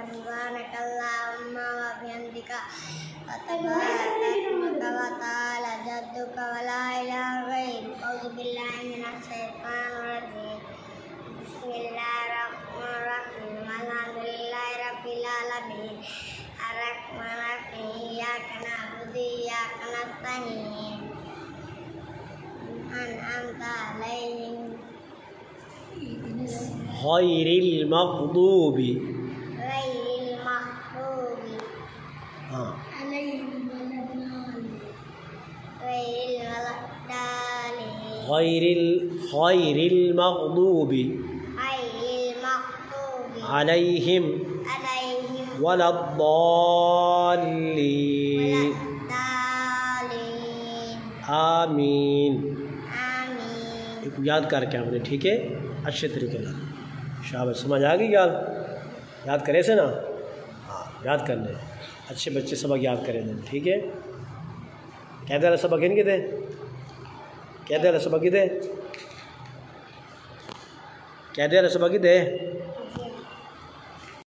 सुब्हानकल्लाहुम्मा व बिहम्दिका व तबारक व तआला जद्दुका व ला इलाहा गैरुक। औज़ु बिल्लाहि मिनश शैतानिर रजीम। बिस्मिल्लाहिर रहमानिर रहीम। अल्हम्दुलिल्लाहि रब्बिल आलमीन अर्रहमानिर रहीम इय्याका नअबुदु व इय्याका नस्तईन अनअमता अलैहिम गैरिल मग़दूबि हाँ गैरिल मग़दूबि अलैहिम वलद्दाल्लीन आमीन। इसको याद करके हमने, ठीक है, अच्छे तरीके से। शाबाश, समझ आ गई? याद करे से ना? हाँ, याद कर ले। अच्छे बच्चे सबक याद करें दें, ठीक है। कहते हैं सबक इनके दे, कहते हैं सबक दे, कहते हैं सबक दे।